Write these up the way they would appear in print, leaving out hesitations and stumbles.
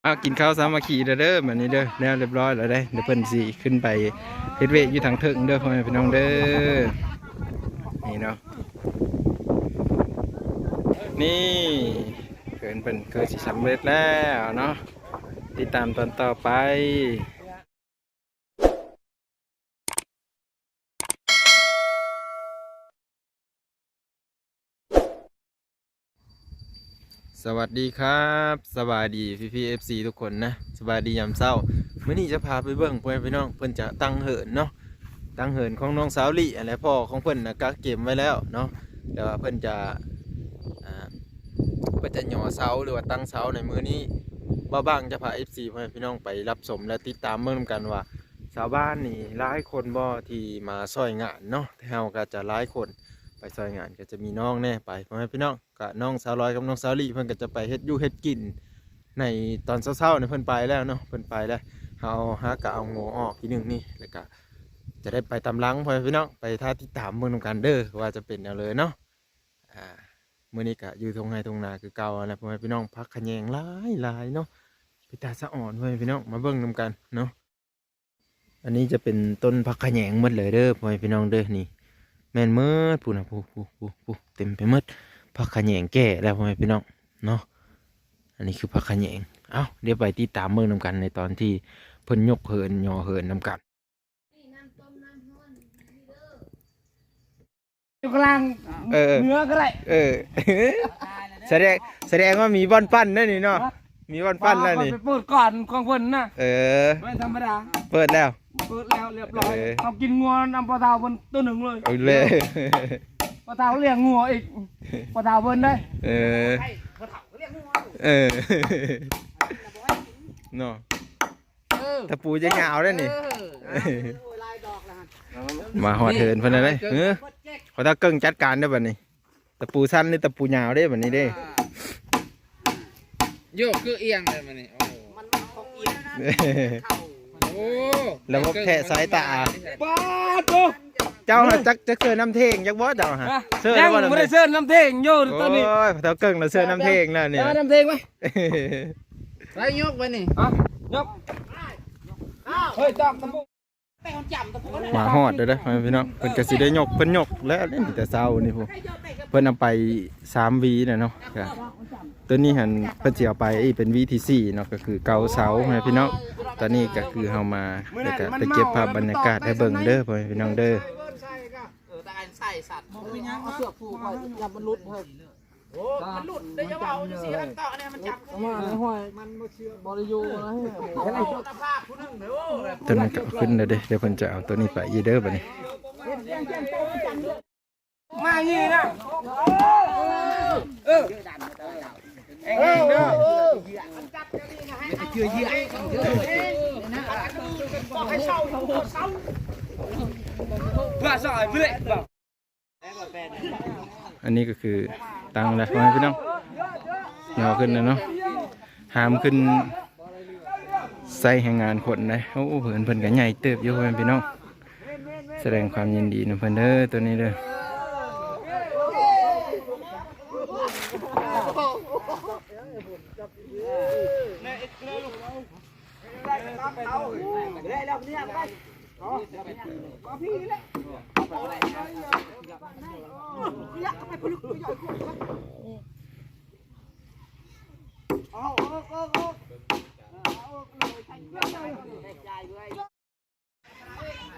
กินข้าวสามัคคีเด้อแบบนี้เด้อแล้วเรียบร้อยแล้วได้เดี๋ยวเพิ่นสิขึ้นไปเฮ็ดเวทอยู่ทางเทิงเด้อพ่อแม่พี่น้องเด้อนี่เนาะนี่เกินเพิ่นเคยสิสำเร็จแล้วเนาะติดตามตอนต่อไปสวัสดีครับสบายดีพี่เอฟซีทุกคนนะสบายดียามเช้าเมื่อนี้จะพาไปเบิ่งพ่อแม่พี่น้องเพิ่นจะตั้งเหินเนาะตั้งเหินของน้องสาวลี่อะไรพ่อของเพิ่นนะกักเก็บไว้แล้วเนาะแต่ว่าเพิ่นจะหย่อเสาหรือว่าตั้งเสาในมือนี้บ้างจะพาเอฟซีพ่อแม่พี่น้องไปรับชมและติดตามเมื่อกันว่าชาวบ้านนี่หลายคนบ่ที่มาซอยงานเนาะเฮาก็จะหลายคนไปซอยงานก็จะมีน้องแน่ไปพ่อแม่พี่น้องกับน้องสาวลอยกับน้องสาวลี่เพิ่นก็จะไปเฮ็ดอยู่เฮ็ดกินในตอนเช้าๆเนี่ยเพิ่นไปแล้วเนาะเพิ่นไปแล้วเฮาหากะเอางูออกทีนึงนี่แล้วก็จะได้ไปตามหลังพ่อแม่พี่น้องไปท่าติดตามเมืองกันเด้อว่าจะเป็นแนวเลยเนาะมื้อนี้ก็อยู่ทงไห้ทงนาคือเก่าแล้วพ่อแม่พี่น้องพักขะแยงหลายเนาะไปตาสะอ่อนพ่อแม่พี่น้องมาเบิ่งนำกันเนาะอันนี้จะเป็นต้นพักขะแยงหมดเลยเด้อพ่อแม่พี่น้องเด้อนี่แม่นเมิดพูนะพูเต็มไปหมดผักขะแยงแก่แล้วพ่อแม่พี่น้องเนาะอันนี้คือผักขะแยงเอ้าเดี๋ยวไปติดตามเมืองนำกันในตอนที่เพิ่นยกเหินยอเหินนำกันอยู่กลางเนื้อก็ได้แสดงว่ามีบอลปั้นนั่นนี่เนาะมีบอลปั้นแล้วนี่ไปเปิดก่อนของเพิ่นนะไม่ธรรมดาเปิดแล้วเรียบร้อยเขากินงัวนำปลาเทาบนตัวหนึ่งเลยเอาเลยปลาเทาเลี้ยงงัวอีกปลาเทาเพิ่นได้เนาะตะปูจะยาวได้นี่มาหอดเถินเพิ่นอะไรเขาถ้าเกิ้งจัดการได้แบบนี้ตะปูสั้นนี่ตะปูยาวได้แบบนี้ได้โยกคือเอียงเลยมันนี่มันของเอียงโอ้แล้วก็แทะสายตาป้าตุ๊เจ้าจักเสื้อน้ำเทงยักบ่เจ้าฮะเสื้อยังไม่ได้เสื้อน้ำเทงโยนตอนนี้โอ้ยเท้าเกิ้งแล้วเสื้อน้ำเทงแล้วเนี่ยน้ำเทงไหมไรยกไปนี่ยกเฮ้ยจับตะปูมาหอดเด้อพี่น้องเพิ่นก็สิได้ยกเพิ่นยกแล้วนี่แต่เช้านี่พวกเพิ่นเอาไป3วีน่ะเนาะตัวนี้หันเพิ่นสิเอาไปเป็นวีที่4เนาะก็คือเกาเสาพี่น้องตอนนี้ก็คือเฮามาแล้วก็ไปเก็บภาพบรรยากาศให้เบิ่งเด้อพี่น้องเด้อใส่สัตว์มันยังเอาเสือผูกไว้อย่ามันหลุดเพิ่มโอ้มันหลุดเดี๋ยวจะเอาสีน้ำต่อเนี่ยมันจับมาห้อยมันบริยูนะให้ตาภาพผู้นึงเด้อตัวนั้นก็ขึ้นแล้วเด้อเดี๋ยวเพิ่นจะเอาตัวนี้ไปอีเด้อบัดนี้มางี้นะเด้อเชื่อเยี่ยบอกให้เช่าทั้งหมดเช่าเพื่อสอยเพื่ออันนี้ก็คือตังแล้วพี่น้องยอขึ้นแล้วเนาะหามขึ้นใส่แห่งงานคนเลยโอ้เพิ่นก็ใหญ่เติบอยู่พี่น้องแสดงความยินดีนะเพิ่นเด้อตัวนี้เด้อ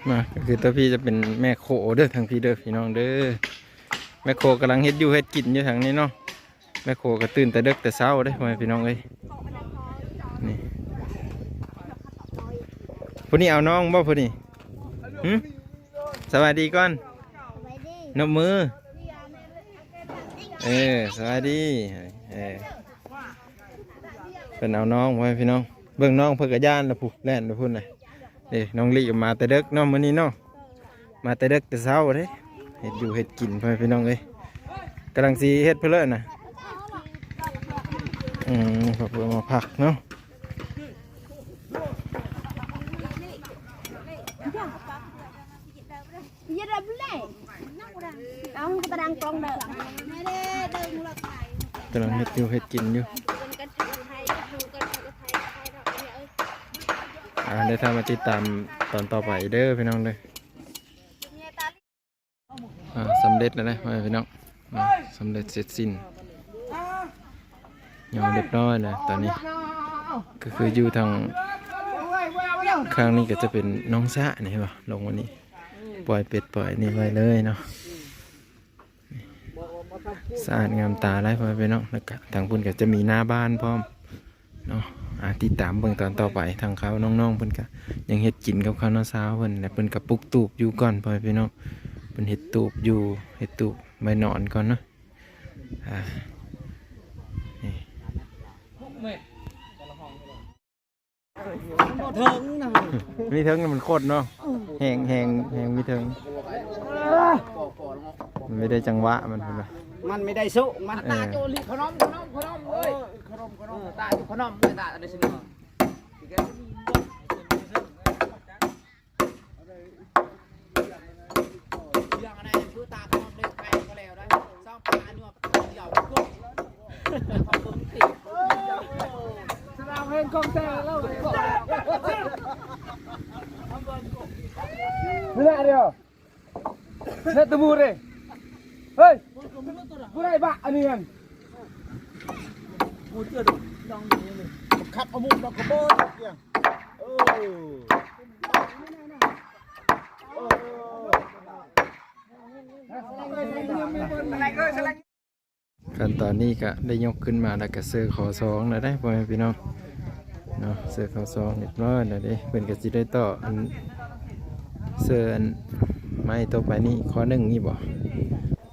มาคือตัวพี่จะเป็นแม่โคเด้อทางพี่เด้อพี่น้องเด้อแม่โคกำลังเฮ็ดอยู่เฮ็ดกินอยู่ทางนี้เนาะแม่โคก็ตื่นแต่เด็กแต่เช้าเด้อพี่น้องเอ้ยนี่ผู้นี้เอาน้องบ่ผู้นี้สวัสดีก่อนนบมือสวัสดีเป็นเอาน้องไว้พี่น้องเบิ่งน้องเพื่อกระย่านละผู้แล่นละพุ่นเลยน้องลี่มาแต่เด็กน้องมื้อนี้เนาะมาแต่เด็กแต่เช้าเด้เฮ็ดอยู่เฮ็ดกินพี่น้องเอ้ยกำลังสีเฮ็ดเพื่อเลิศนะขอบคุณมาผักเนาะกำลังเฮ็ดอยู่เฮ็ดกินอยู่ ได้ทำมาติดตามตอนต่อไปเด้อพี่น้องเลยสำเร็จแล้วนะพี่น้องสำเร็จเสร็จสิ้นยอมเรียบร้อยแล้วตอนนี้ก็คืออยู่ทางข้างนี้ก็จะเป็นน้องสะนี่ป่ะลงวันนี้ปล่อยเป็ดปล่อยนี่ไว้เลยเนาะสะอาดงามตาไล่พอไปเนาะแล้วก็ทางพุ่นก็จะมีหน้าบ้านพร้อมเนาะติดตามเบิ่งตอนต่อไปทางเขาน้องๆเพิ่นก็ยังเฮ็ดกินกับข้าวน้าสาวเพิ่นและเพิ่นก็ปลุกตูบอยู่ก่อนพอไปเนาะเพิ่นเฮ็ดตูบอยู่เฮ็ดตูบไว้นอนก่อนเนาะมีเทิงมันโคตรเนาะแหงมีเทิงมันไม่ได้จังหวะมันเห็นไหม มันไม่ได้สู้มันตาโจลิขนมเอ้ยขนมตาอยู่ขนมไม่ตาอะไรสิเนี่ยอย่างอะไรคือตาขนมเล็กไปก็แล้วได้สร้างปลาหนวดเดี่ยวกุ้งขอบคุณติสลามเฮงกองแท้แล้วไม่ได้เดียวเน็ตบูเลยเฮ้ยกูได้บะอันนี้กันกูเจอดูดองดูเลยขับเอามุกดอกกระโบนเนี่ยขั้นตอนนี้ก็ได้ยกขึ้นมาแล้วก็เสือขอสองแล้วได้พ่อแม่พี่น้องเนาะเสือขอสองเรียบร้อยแล้วเด้เพิ่นก็สิได้ต่ออันเสืออันไม้ต่อไปนี่ข้อหนึ่งนี่บ่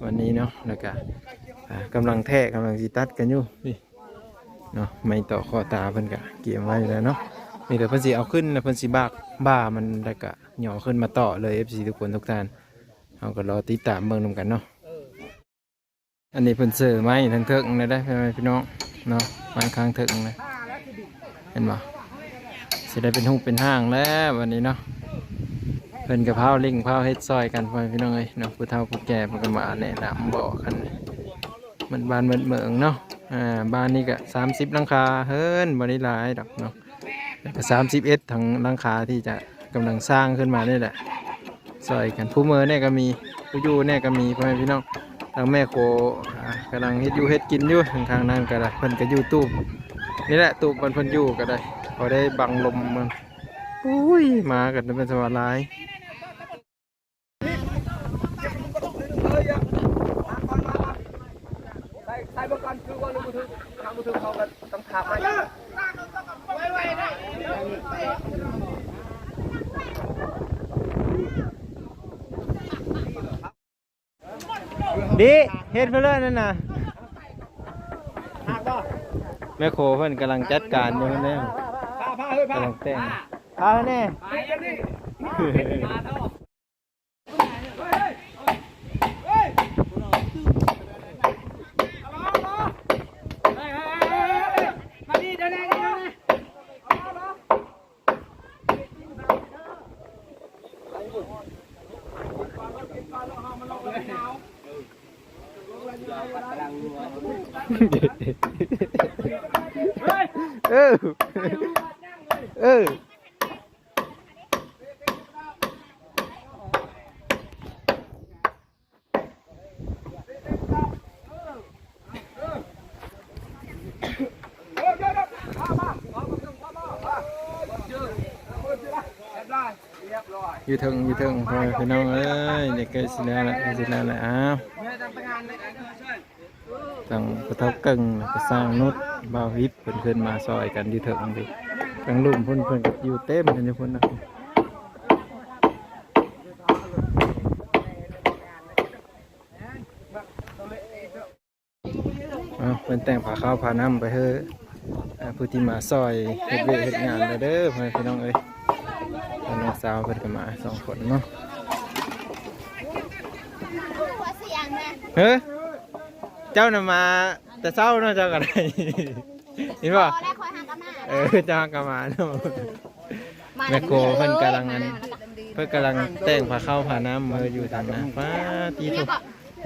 วันนี้เนาะแล้วก็กำลังแทะกำลังสิตัดกันอยู่นี่เนาะไม้ต่อข้อตาเพิ่นก็เกี่ยมไว้แล้วเนาะนี่เดี๋ยวเพิ่นสิเอาขึ้นแล้วเพิ่นสิบ้ามันแล้วก็หย่อขึ้นมาต่อเลย FC ทุกคนทุกท่านเฮาก็รอติดตามเบิ่งนำกันเนาะอันนี้เพิ่นเสือไม้ทั้งเถิงเลยได้พี่น้องเนาะไม้ข้างเถิงเลยเห็นบ่สิได้เป็นหูเป็นห้างแล้ววันนี้เนาะเพิ่นกับเผาลิงเผาเฮ็ดซอยกันพ่อพี่น้องเอ้ยเนาะผู้เฒ่าผู้แก่เพิ่นก็มาแนะนำบอกกันมันบ้านเมืองเนาะบ้านนี้ก็30หลังคาเฮิรนบ่ได้หลายดอกเนาะแล้วก็31ทั้งหลังคาที่จะกำลังสร้างขึ้นมานี่แหละซอยกันผู้เมือเนี่ยก็มีผู้อยู่เนี่ยก็มีพ่อพี่น้องทางแม่โคกำลังเฮ็ดอยู่เฮ็ดกินอยู่ทางนั้นก็ได้เพิ่นก็อยู่ตู้นี่แหละตู้เพิ่นอยู่ก็ได้พอได้บังลมมันอุ้ยมากันเป็นสวัสดิ์หลายใส่ประกันคือว่าลูกมือถือทางมือถือเขาก็ต้องถามไปดีเฮ็ดเพื่อนั่นน่ะแม่โคเพิ่นกำลังจัดการอยู่เนี่ยกำลังแต่งพาแน่เอออยู่เทิงพ่อพี่น้องเอ้ยเด็กเกิดสิแล้วแหละอ้าวตั้งกระทบกึ่งก็สร้างนุชบ่าวฮิปเพิ่นมาซอยกันอยู่เทิงดิทั้งลุ่มเพิ่นก็อยู่เต็มกันอยู่เพิ่นนะเป็นแต่งผ้าขาวผ้าน้ำไปเฮ้ผู้ที่มาซอยเฮ็ดเวียกเฮ็ดงานเด้อพี่น้องเอ้ยน้องสาวเพิ่นก็มา2 คนเนาะเฮ้ยเจ้าน่ะมาแต่เช้าเนาะเจ้าก็ได้เห็นป่ะเจ้ากำมาเนาะแม่โกเพิ่นกำลังแต่งผ้าขาวผ้าน้ำอยู่ทางนั้นป้าตีถูก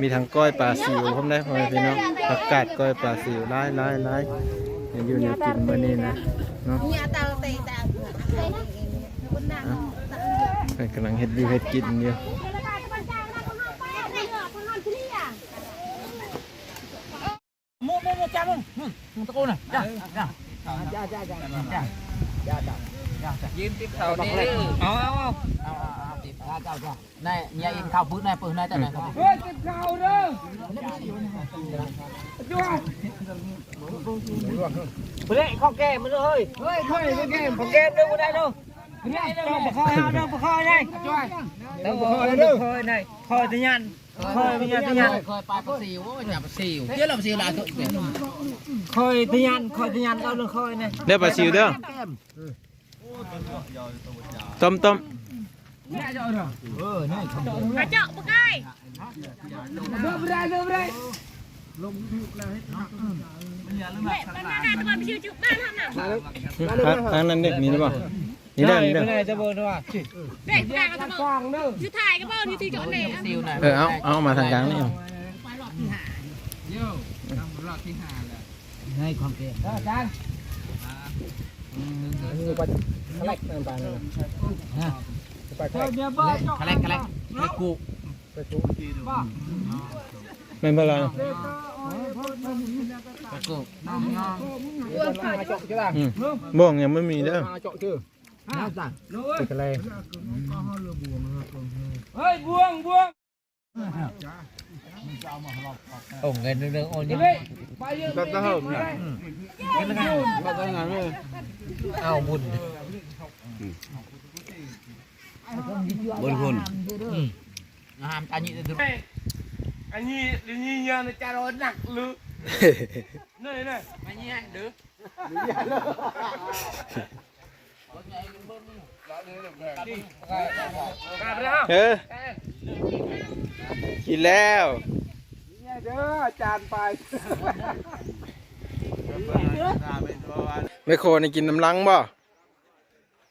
มีทั้งก้อยปลาซิวพร้อมได้พ่อแม่พี่น้องผักกาดก้อยปลาซิวหลายอยู่ในกินมื้อนี้นะเนาะ เพิ่นกำลังเฮ็ดอยู่เฮ็ดกินอยู่ mua cha luôn tao cô này tiếp sau đi này nhà in khảo bữa này bữa này tại này tiếp khảo đó bữa nay không kèm nữa ơi thôi không kèm đâu bữa nay đâu bữa nay đâu bữa khơi đây đâu bữa khơi đâu khơi này khơi thì nhăn khơi bây giờ thì nhăn khơi pa pa xìu nhà pa xìu chứ làm xìu là khơi thì nhăn đâu được khơi này เด้อปลาซิวเด้อต้ม này không Bà chợ bực ai? đưa đây Mẹ con ra tụi mình chiều chụp ban không nào? ทางนั้นเด้มีหรือเปล่านี่เด้อนี่เด้อ này cho bơ thôi Để ra cái thằng bơ. Chứ thải cái bơ như thì chỗ này á. เอามาทางกลางนี่เอา này còn kìa chan Kalek cụ ไม่เป็นไร cụ บ่วงยังไม่มีเด้อ nào rằng เป็นอะไร ơi buông ổng cái nước ôn như bắt tao hổm nhỉ bắt tao ngắn rồi ao buồn buồn ham ta nhị được anh nhi nhà nó cha nó nặng lư này anh nhi anh đứa กินแล้ว เด้อจานไป ไม่โคนี่กินน้ำลังบ่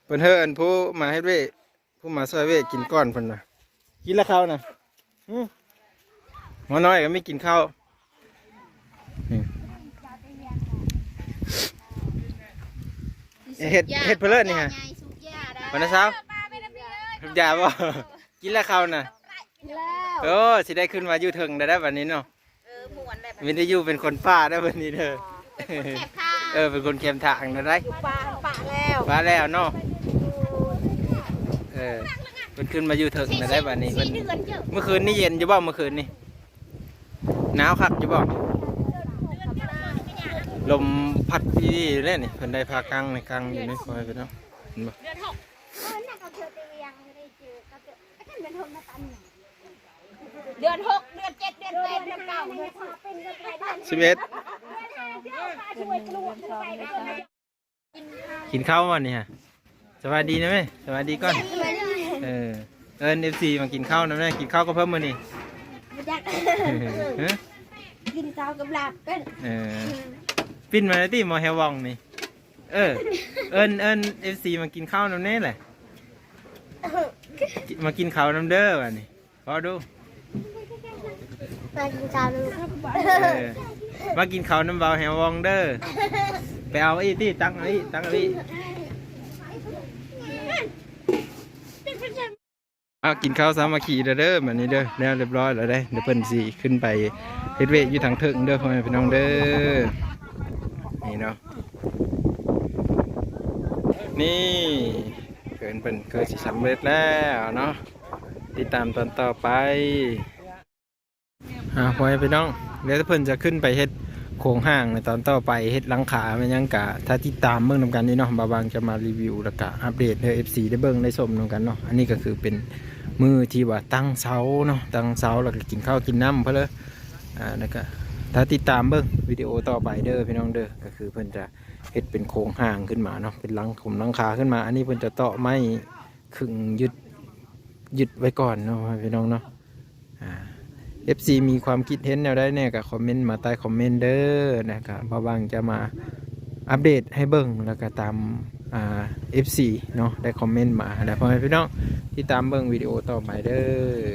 เพิ่นเฮิ่นผู้มาเฮ็ดเวยผู้มาซอยเวยกินก้อนเพิ่นน่ะกินแล้วข้าวน่ะหมอน้อยก็ไม่กินข้าวเฮ็ดเพิ่นเลิศนี่ฮะวันนั้นเช้าทุกอย่างบ่กินแล้วข้าวน่ะโอ้สิได้ขึ้นมาอยู่ถึงได้บัดนี้เนาะวินได้อยู่เป็นคนป่าได้บัดนี้เด้อเป็นคนเข้มทางได้ มาแล้วเนาะมันขึ้นมาอยู่ถึงได้บัดนี้เมื่อคืนนี่เย็นอยู่บ่เมื่อคืนนี่หนาวคักอยู่บ่ลมพัดที่เล่นนี่เพิ่นได้พากลางในกลางอยู่ในคอยไปเนาะเห็นบ่ เดือน 6 เดือน 7 เดือน 8 เดือน 9 เดือน 11กินข้าววันนี้ฮะสวัสดีนะแม่สวัสดีก่อนFC มากินข้าวนะแม่กินข้าวก็เพิ่มมื้อนี้ กินข้าวกับลาบเป็น ปิ้นมาแล้วที่มอเฮวองนี่เอิญFC มากินข้าวน้ำแน่แหละมากินข้าวน้ำเด้อวันนี้พอดู มากินข้าวดู มากินข้าวน้ำเบาเฮวองเด้อไปเอาอีที่ตั้งอีกินข้าวสามัคคีเด้อแบบนี้เด้อแล้วเรียบร้อยแล้วได้เดี๋ยวเพิ่นสิขึ้นไปเฮ็ดเวทอยู่ทางเทิงเด้อพ่อแม่พี่น้องเด้อนี่เนาะนี่เพิ่นเคยสิสำเร็จแล้วเนาะติดตามตอนต่อไปพ่อแม่พี่น้องเดี๋ยวเพิ่นจะขึ้นไปเฮ็ดโครงห้างในตอนต่อไปเฮ็ดหลังขามันยังกะถ้าติดตามเบิ่งนำกันนี่เนาะบาบางจะมารีวิวแล้วก็อัปเดตให้ FC ได้เบิ่งได้ชมนำกันเนาะอันนี้ก็คือเป็นมือที่ว่าตั้งเสาเนาะตั้งเสาแล้วก็กินข้าวกินน้ำเพื่อเลยแล้วก็ถ้าติดตามเบิ่งวิดีโอต่อไปเด้อพี่น้องเด้อก็คือเพิ่นจะเฮ็ดเป็นโครงห้างขึ้นมาเนาะเป็นหลังคาขึ้นมาอันนี้เพิ่นจะเตาะไม้ขึงยึดไว้ก่อนเนาะพี่น้องเนาะFC มีความคิดเห็นแนวใดเนี่ยก็คอมเมนต์มาใต้คอมเมนต์เด้อนะครับบาบางจะมาอัปเดตให้เบิ่งแล้วก็ตามFC เนาะได้คอมเมนต์มาแล้วพ่อแม่พี่น้องที่ตามเบิ่งวิดีโอต่อไปเด้อ